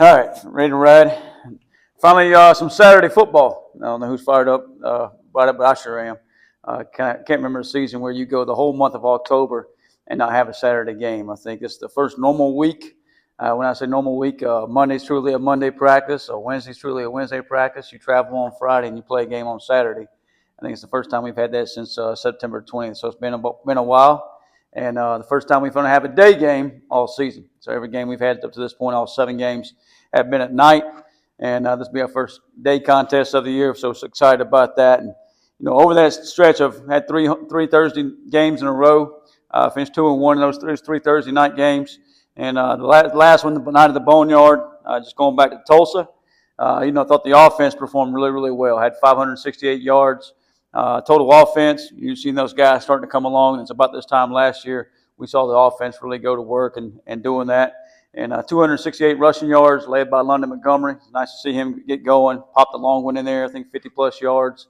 All right, ready to ride. Finally, some Saturday football. I don't know who's fired up about it, but I sure am. Can't remember a season where you go the whole month of October and not have a Saturday game. I think it's the first normal week. When I say normal week, Monday's truly a Monday practice, or Wednesday's truly a Wednesday practice. You travel on Friday and you play a game on Saturday. I think it's the first time we've had that since September 20th, so it's been a while. And the first time we're going to have a day game all season. So every game we've had up to this point, all 7 games, have been at night. And this will be our first day contest of the year, so excited about that. And over that stretch, I've had three Thursday games in a row. Finished 2-1 in those three Thursday night games. And the last one, the night of the Boneyard, just going back to Tulsa. I thought the offense performed really, really well. Had 568 yards. Total offense, you've seen those guys starting to come along. And it's about this time last year we saw the offense really go to work and doing that. And 268 rushing yards led by London Montgomery. It's nice to see him get going. Popped a long one in there, I think 50-plus yards.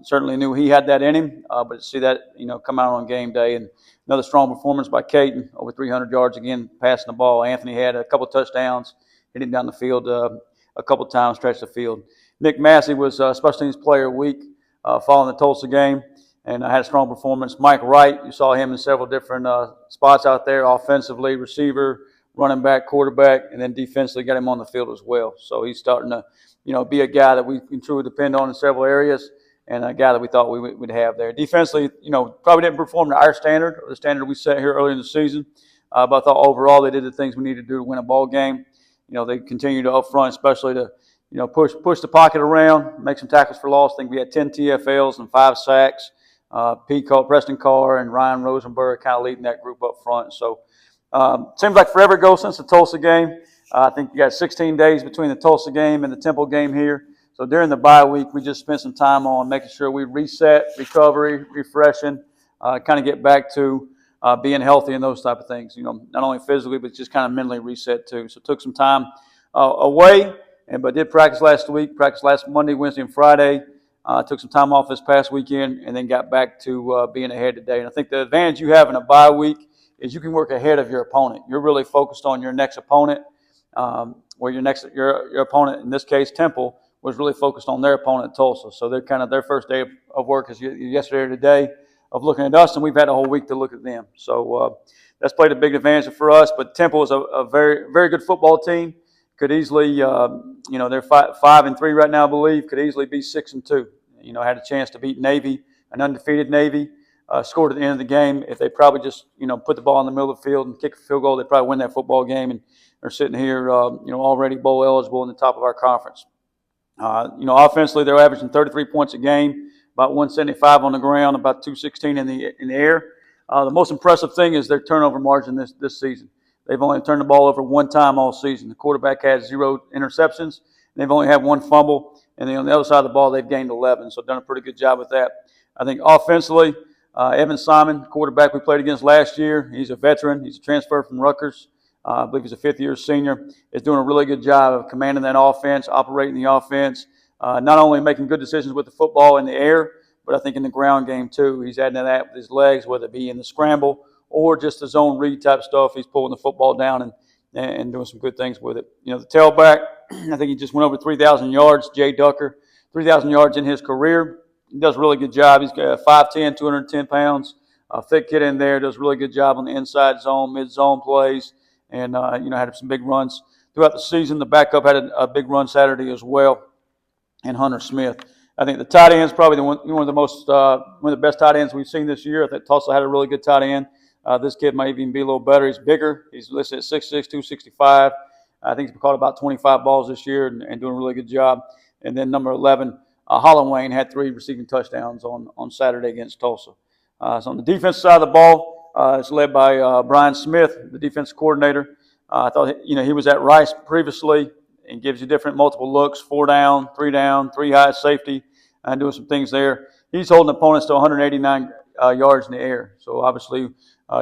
Certainly knew he had that in him, but to see that come out on game day. And another strong performance by Caton, over 300 yards again, passing the ball. Anthony had a couple touchdowns, hit him down the field a couple times, stretched the field. Nick Massey was Special Teams Player of the Week following the Tulsa game, and had a strong performance. Mike Wright, you saw him in several different spots out there, offensively, receiver, running back, quarterback, and then defensively got him on the field as well. So he's starting to, be a guy that we can truly depend on in several areas, and a guy that we thought we would have there. Defensively, probably didn't perform to our standard, or the standard we set here early in the season, but I thought overall they did the things we needed to do to win a ball game. They continued to up front, especially to, push the pocket around, make some tackles for loss. I think we had 10 TFLs and 5 sacks. Preston Carr and Ryan Rosenberg kind of leading that group up front. So seems like forever ago since the Tulsa game. I think you got 16 days between the Tulsa game and the Temple game here. So during the bye week, we just spent some time on making sure we reset, recovery, refreshing, kind of get back to being healthy and those type of things. Not only physically, but just kind of mentally reset too. So took some time away, but did practice last week, practice last Monday, Wednesday, and Friday. Took some time off this past weekend, and then got back to being ahead today. And I think the advantage you have in a bye week is you can work ahead of your opponent. You're really focused on your next opponent, where your opponent, in this case Temple, was really focused on their opponent, Tulsa. So they're kind of their first day of work is yesterday or today of looking at us, and we've had a whole week to look at them. So that's played a big advantage for us. But Temple is a very, very good football team. Could easily, they're 5-3 right now, I believe. Could easily be 6-2. Had a chance to beat Navy, an undefeated Navy. Scored at the end of the game. If they probably just, put the ball in the middle of the field and kick a field goal, they'd probably win that football game. And they're sitting here, already bowl eligible in the top of our conference. Offensively, they're averaging 33 points a game, about 175 on the ground, about 216 in the air. The most impressive thing is their turnover margin this season. They've only turned the ball over 1 time all season. The quarterback has 0 interceptions. And they've only had 1 fumble. And then on the other side of the ball, they've gained 11. So done a pretty good job with that. I think offensively, Evan Simon, quarterback we played against last year, he's a veteran. He's a transfer from Rutgers. I believe he's a 5th-year senior. Is doing a really good job of commanding that offense, operating the offense, not only making good decisions with the football in the air, but I think in the ground game too. He's adding to that with his legs, whether it be in the scramble or just the zone read type stuff. He's pulling the football down and doing some good things with it. The tailback, I think he just went over 3,000 yards, Jay Ducker, 3,000 yards in his career. He does a really good job. He's got 5'10", 210 pounds. Thick kid in there, does a really good job on the inside zone, mid-zone plays, and, had some big runs throughout the season. The backup had a big run Saturday as well, and Hunter Smith. I think the tight end is probably one of the best tight ends we've seen this year. I think Tulsa had a really good tight end. This kid might even be a little better. He's bigger. He's listed at 6'6", 265. I think he's caught about 25 balls this year and doing a really good job. And then number 11, Hollowayne had 3 receiving touchdowns on Saturday against Tulsa. So on the defensive side of the ball, it's led by Brian Smith, the defensive coordinator. I thought he was at Rice previously and gives you different multiple looks, 4 down, 3 high safety, and doing some things there. He's holding opponents to 189 yards in the air. So obviously,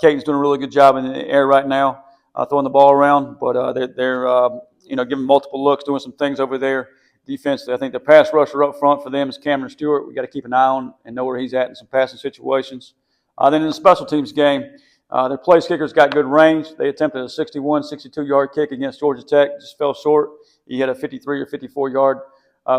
Caton's doing a really good job in the air right now, throwing the ball around. But they're giving multiple looks, doing some things over there defensively. I think the pass rusher up front for them is Cameron Stewart. We got to keep an eye on and know where he's at in some passing situations. Then in the special teams game, Their place kicker's got good range. They attempted a 61, 62-yard kick against Georgia Tech, just fell short. He had a 53 or 54-yard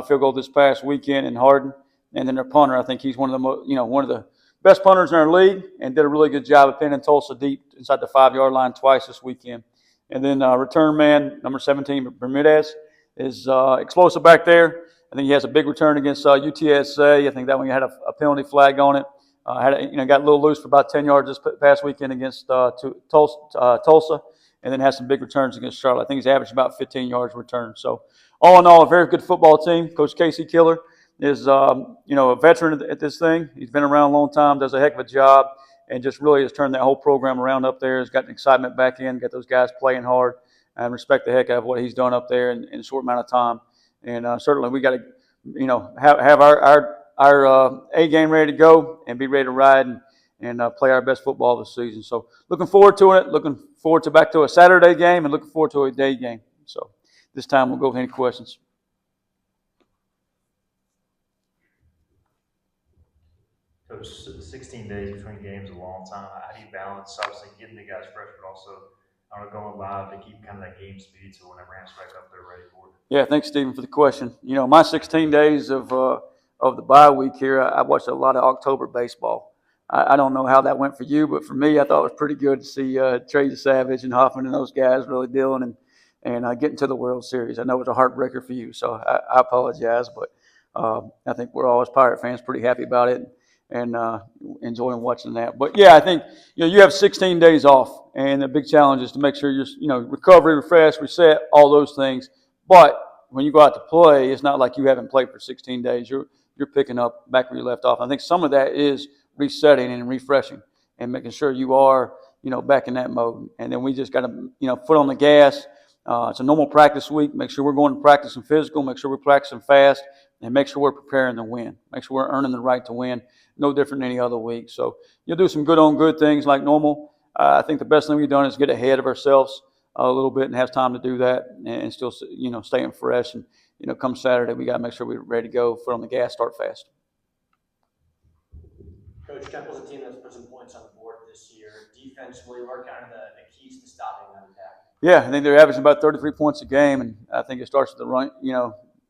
field goal this past weekend in Hardin. And then their punter, I think he's one of the best punters in our league, and did a really good job of pinning Tulsa deep inside the 5-yard line twice this weekend. And then return man, number 17, Bermudez, is explosive back there. I think he has a big return against UTSA. I think that one had a penalty flag on it. Got a little loose for about 10 yards this past weekend against Tulsa, and then has some big returns against Charlotte. I think he's averaged about 15 yards return. So all in all, a very good football team. Coach Casey Killer is a veteran at this thing. He's been around a long time, does a heck of a job, and just really has turned that whole program around up there. Has got excitement back in, got those guys playing hard, and respect the heck out of what he's done up there in a short amount of time. And certainly we got to have our A game ready to go and be ready to ride and play our best football this season. So looking forward to it. Looking forward to back to a Saturday game and looking forward to a day game. So this time we'll go with any questions. Coach, 16 days between games is a long time. How do you balance, obviously, getting the guys fresh, but also going live to keep kind of that game speed so when it ramps back up, they're ready for it? Yeah, thanks, Stephen, for the question. My 16 days of the bye week here, I watched a lot of October baseball. I don't know how that went for you, but for me, I thought it was pretty good to see Trey Savage and Hoffman and those guys really dealing and getting to the World Series. I know it was a heartbreaker for you, so I apologize, but I think we're all as Pirate fans pretty happy about it and enjoying watching that. But yeah, I think you have 16 days off, and the big challenge is to make sure you're recovery, refresh, reset, all those things. But when you go out to play, it's not like you haven't played for 16 days. You're picking up back where you left off. I think some of that is resetting and refreshing and making sure you are back in that mode. And then we just got to foot on the gas. It's a normal practice week. Make sure we're going to practice and physical. Make sure we're practicing fast, and make sure we're preparing to win. Make sure we're earning the right to win. No different than any other week. So you'll do some good things like normal. I think the best thing we've done is get ahead of ourselves a little bit and have time to do that and still staying fresh. And come Saturday, we got to make sure we're ready to go, foot on the gas, start fast. Coach, Temple's a team that's put some points on the board this year. Defensively, what are kind of the keys to stopping that attack? Yeah, I think they're averaging about 33 points a game, and I think it starts with the run.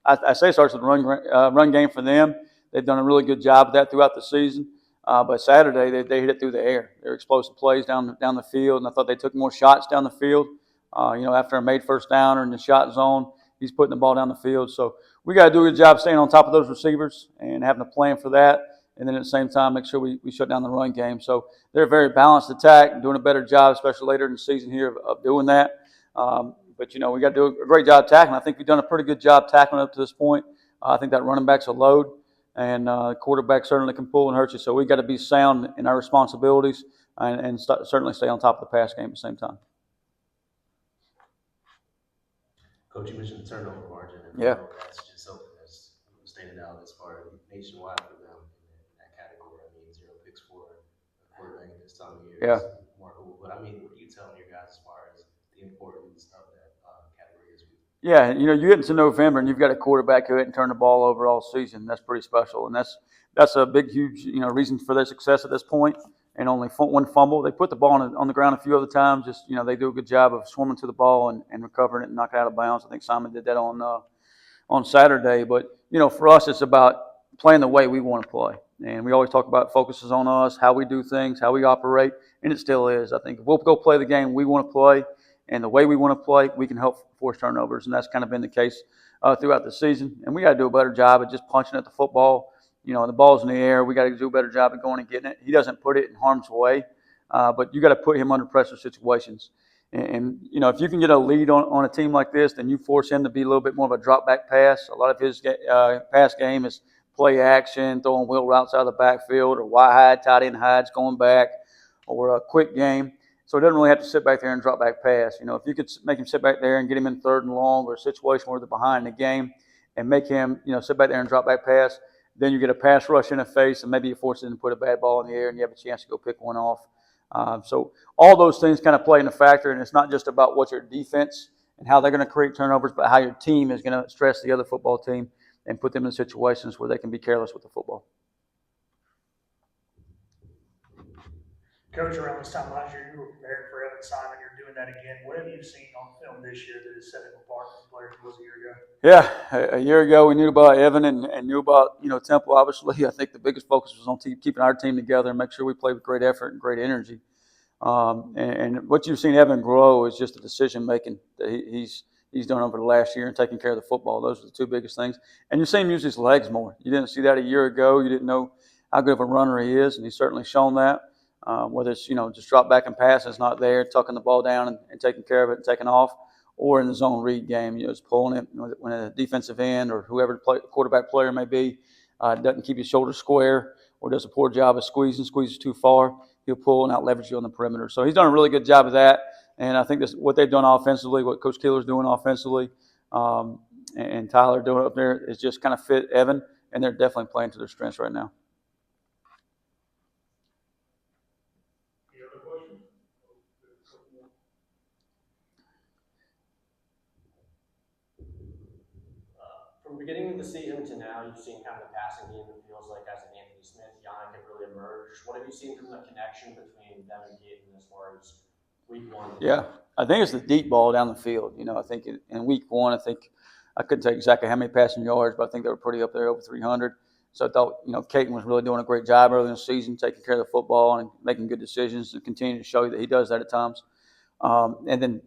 I say it starts with the run game for them. They've done a really good job of that throughout the season. But Saturday, they hit it through the air. They're explosive plays down the field, and I thought they took more shots down the field. After a made first down or in the shot zone, he's putting the ball down the field. So we got to do a good job staying on top of those receivers and having a plan for that. And then at the same time, make sure we shut down the run game. So they're a very balanced attack, doing a better job, especially later in the season here, of doing that. But we got to do a great job tackling. I think we've done a pretty good job tackling up to this point. I think that running back's a load, and quarterback certainly can pull and hurt you. So we got to be sound in our responsibilities and certainly stay on top of the pass game at the same time. Coach, you mentioned the turnover margin. And yeah. That's just something that's standing out as far as nationwide for them in that category. I mean, 0 picks for a quarterback at this time of year. Yeah. But I mean, what are you telling your guys as far as the importance of that category this week? Yeah, you get into November and you've got a quarterback who hadn't turned the ball over all season. That's pretty special, and that's a big, huge reason for their success at this point. And only one fumble. They put the ball on the ground a few other times. Just they do a good job of swimming to the ball and recovering it and knocking it out of bounds. I think Simon did that on Saturday. But for us, it's about playing the way we want to play. And we always talk about focuses on us, how we do things, how we operate, and it still is. I think if we'll go play the game we want to play and the way we want to play, we can help force turnovers, and that's kind of been the case throughout the season. And we got to do a better job of just punching at the football. The ball's in the air. We got to do a better job of going and getting it. He doesn't put it in harm's way, but you got to put him under pressure situations. And if you can get a lead on a team like this, then you force him to be a little bit more of a drop back pass. A lot of his pass game is play action, throwing wheel routes out of the backfield, or wide tight end hides going back, or a quick game. So he doesn't really have to sit back there and drop back pass. If you could make him sit back there and get him in 3rd and long, or a situation where they're behind the game, and make him sit back there and drop back pass, then you get a pass rush in the face, and maybe you force him to put a bad ball in the air, and you have a chance to go pick one off. So all those things kind of play in a factor, and it's not just about what your defense and how they're going to create turnovers, but how your team is going to stress the other football team and put them in situations where they can be careless with the football. Coach, around this time last year, you were preparing for Evan Simon. You're doing that again. What have you seen on film this year that has set him apart from the players he was a year ago? Yeah, a year ago we knew about Evan and knew about Temple. Obviously, I think the biggest focus was on keeping our team together and make sure we played with great effort and great energy. And what you've seen Evan grow is just the decision making that he's done over the last year and taking care of the football. Those are the two biggest things. And you're seeing him use his legs more. You didn't see that a year ago. You didn't know how good of a runner he is, and he's certainly shown that. Whether it's just drop back and pass, it's not there, tucking the ball down and taking care of it and taking off, or in the zone read game, it's pulling it when a defensive end or whoever the quarterback player may be doesn't keep his shoulders square or does a poor job of squeezes too far. He'll pull and out leverage you on the perimeter. So he's done a really good job of that. And I think that's what they've done offensively, what Coach Keeler's doing offensively, and Tyler doing up there is just kind of fit Evan, and they're definitely playing to their strengths right now. Any other questions? From the beginning of the season to now, you've seen kind of the passing game, it feels like, as Anthony Smith, Yannick have really emerged. What have you seen from the connection between them and Gaten as far as week one? Yeah, I think it's the deep ball down the field. I think in week one, I couldn't tell you exactly how many passing yards, but I think they were pretty up there, over 300. So I thought, Caton was really doing a great job early in the season, taking care of the football and making good decisions and continue to show you that he does that at times. And then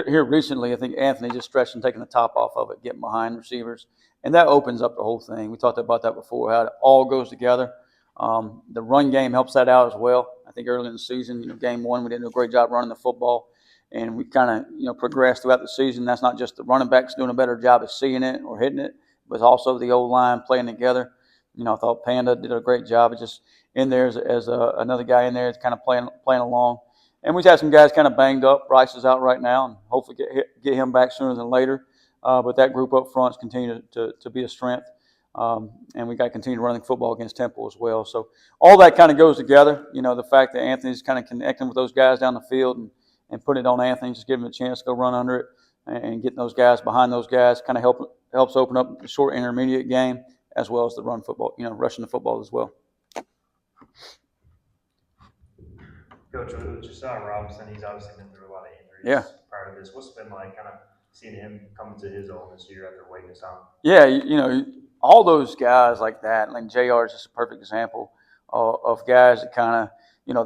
here recently, I think Anthony just stretched and taking the top off of it, getting behind receivers. And that opens up the whole thing. We talked about that before, how it all goes together. The run game helps that out as well. I think early in the season, game one, we did a great job running the football. And we kind of, progressed throughout the season. That's not just the running backs doing a better job of seeing it or hitting it, but also the O-line playing together. I thought Panda did a great job of just in there as another guy in there, kind of playing along. And we've had some guys kind of banged up. Bryce is out right now, and hopefully get him back sooner than later. But that group up front continue to be a strength. And we got to continue running football against Temple as well. So all that kind of goes together. The fact that Anthony's kind of connecting with those guys down the field and putting it on Anthony, just giving him a chance to go run under it and getting those guys behind those guys kind of helps open up the short intermediate game as well as the run football, rushing the football as well. Coach, with Josiah Robinson, he's obviously been through a lot of injuries prior to this. What's it been like kind of seeing him come to his own this year after waiting his time? Yeah, all those guys like that, like JR is just a perfect example of guys that kind of,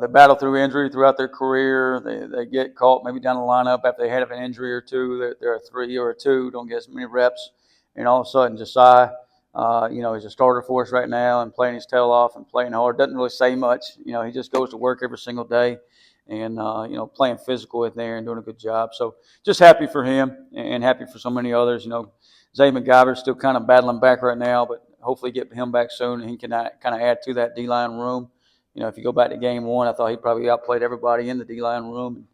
they battle through injury throughout their career. They get caught maybe down the lineup after they had an injury or two. They're a 3 or a 2, don't get as many reps. And all of a sudden, Josiah, he's a starter for us right now and playing his tail off and playing hard. Doesn't really say much. He just goes to work every single day and, playing physical in there and doing a good job. So just happy for him and happy for so many others. Zay McGyver's still kind of battling back right now, but hopefully get him back soon and he can kind of add to that D-line room. If you go back to game one, I thought he probably outplayed everybody in the D-line room.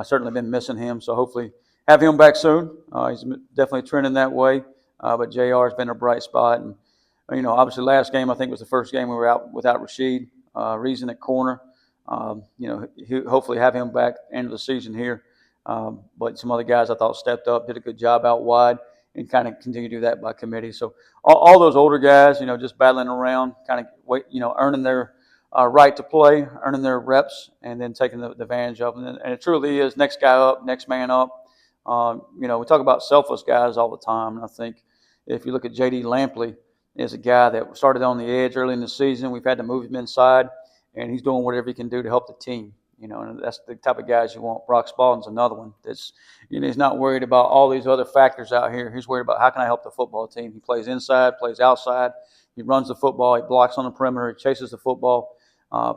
Certainly been missing him, so hopefully have him back soon. He's definitely trending that way. But JR has been a bright spot. And, obviously last game I think was the first game we were out without Rashid Reason at corner. He'll hopefully have him back end of the season here. But some other guys I thought stepped up, did a good job out wide, and kind of continue to do that by committee. So all those older guys, just battling around, kind of earning their right to play, earning their reps, and then taking the advantage of them. And it truly is next guy up, next man up. We talk about selfless guys all the time, and I think if you look at J.D. Lampley, is a guy that started on the edge early in the season. We've had to move him inside, and he's doing whatever he can do to help the team. And that's the type of guys you want. Brock Spalding's another one. That's, he's not worried about all these other factors out here. He's worried about how can I help the football team. He plays inside, plays outside. He runs the football. He blocks on the perimeter. He chases the football.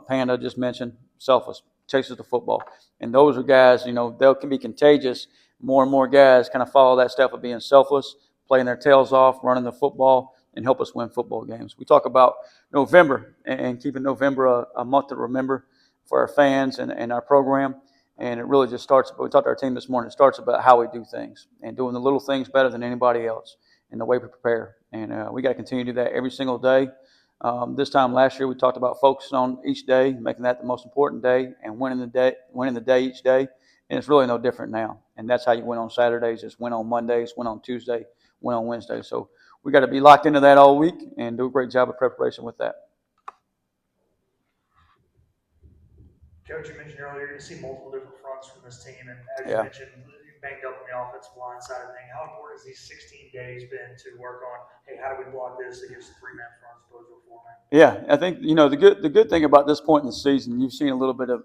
Panda just mentioned, selfless, chases the football. And those are guys, they can be contagious. More and more guys kind of follow that step of being selfless, playing their tails off, running the football, and help us win football games. We talk about November and keeping November a month to remember for our fans and our program. And it really just starts, we talked to our team this morning, it starts about how we do things and doing the little things better than anybody else and the way we prepare. And we got to continue to do that every single day. This time last year, we talked about focusing on each day, making that the most important day and winning the day each day. And it's really no different now. And that's how you win on Saturdays, just win on Mondays, win on Tuesday, win on Wednesday. So we got to be locked into that all week and do a great job of preparation with that. Coach, you mentioned earlier you're going to see multiple different fronts from this team, and as you Yeah. mentioned, you banged up on the offensive line side of thing. How important has these 16 days been to work on? Hey, how do we block this against a 3-man front as opposed to a 4-man? Yeah, I think the good thing about this point in the season, you've seen a little bit of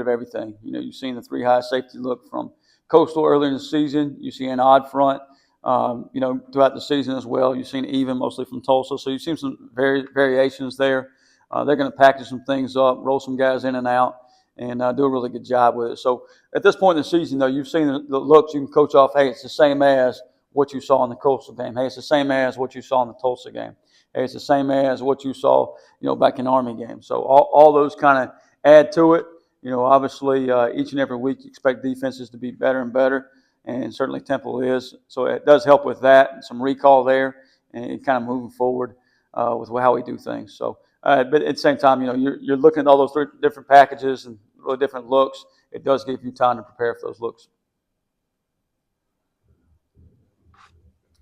everything. You've seen the 3 high safety look from Coastal earlier in the season. You see an odd front, throughout the season as well. You've seen even mostly from Tulsa, so you've seen some variations there. They're going to package some things up, roll some guys in and out, and do a really good job with it. So at this point in the season, though, you've seen the looks. You can coach off. Hey, it's the same as what you saw in the Coastal game. Hey, it's the same as what you saw in the Tulsa game. Hey, it's the same as what you saw, back in Army games. So all those kind of add to it. Obviously, each and every week you expect defenses to be better and better, and certainly Temple is. So it does help with that, and some recall there, and kind of moving forward with how we do things. So, but at the same time, you're looking at all those 3 different packages and really different looks. It does give you time to prepare for those looks.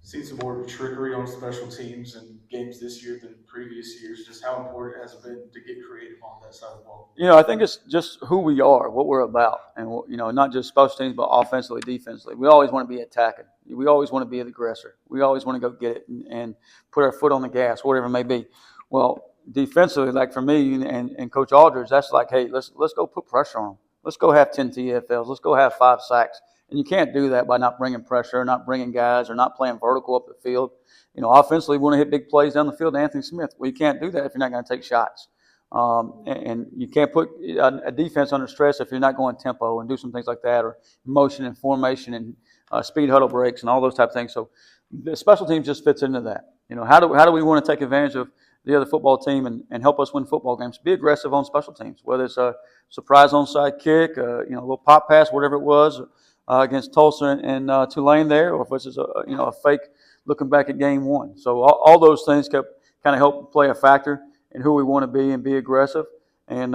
Seen some more trickery on special teams and games this year than previous years. Just how important has it been to get creative on that side of the ball? I think it's just who we are, what we're about, and not just special teams, but offensively, defensively. We always want to be attacking. We always want to be the aggressor. We always want to go get it and put our foot on the gas, whatever it may be. Well, defensively, like for me and Coach Aldridge, that's like, hey, let's go put pressure on them. Let's go have 10 TFLs. Let's go have 5 sacks. And you can't do that by not bringing pressure, not bringing guys, or not playing vertical up the field. Offensively, we want to hit big plays down the field to Anthony Smith. Well, you can't do that if you're not going to take shots. And you can't put a defense under stress if you're not going tempo and do some things like that, or motion and formation and speed huddle breaks and all those type of things. So the special teams just fits into that. How do we want to take advantage of the other football team and help us win football games? Be aggressive on special teams, whether it's a surprise onside kick, a little pop pass, whatever it was against Tulsa and Tulane there, or if it's a fake looking back at game 1. So all those things kept kind of help play a factor in who we want to be and be aggressive, and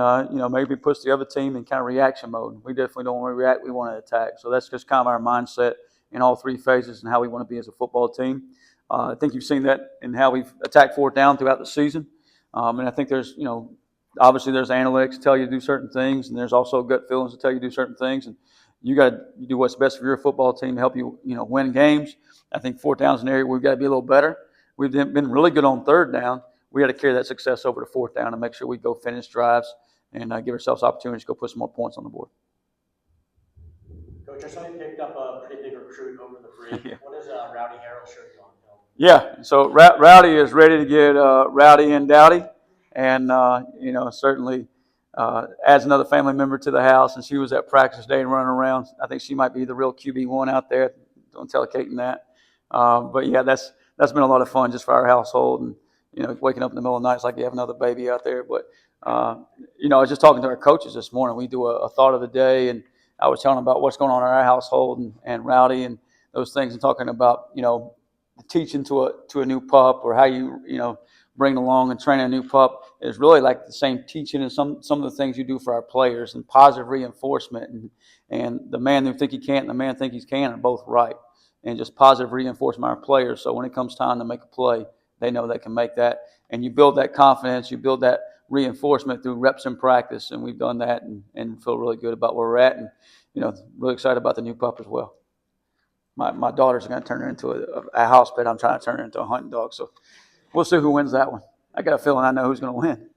maybe push the other team in kind of reaction mode. We definitely don't want to react; we want to attack. So that's just kind of our mindset in all 3 phases and how we want to be as a football team. I think you've seen that in how we've attacked 4th down throughout the season, and I think there's obviously there's analytics to tell you to do certain things, and there's also gut feelings to tell you to do certain things, and you got to do what's best for your football team to help you win games. I think 4th down is an area where we've got to be a little better. We've been really good on 3rd down. We got to carry that success over to 4th down and make sure we go finish drives and give ourselves opportunities to go put some more points on the board. Coach, I saw you picked up a pretty big recruit over the break. Yeah. What does Rowdy Harrell show you on film? Yeah, so Rowdy is ready to get rowdy and dowdy, and certainly adds another family member to the house. And she was at practice day and running around. I think she might be the real QB1 out there. Don't tell Kaiten that. But yeah, that's been a lot of fun just for our household, and waking up in the middle of the night, it's like you have another baby out there. But I was just talking to our coaches this morning. We do a thought of the day, and I was telling them about what's going on in our household and Rowdy and those things, and talking about teaching to a new pup, or how you bring along and train a new pup is really like the same teaching as some of the things you do for our players, and positive reinforcement, and the man who think he can't and the man think he can are both right, and just positive reinforcement our players. So when it comes time to make a play, they know they can make that, and you build that confidence, you build that reinforcement through reps in practice, and we've done that and feel really good about where we're at, and really excited about the new pup as well. My daughter's going to turn her into a house pet. I'm trying to turn her into a hunting dog, so we'll see who wins that one. I got a feeling I know who's going to win.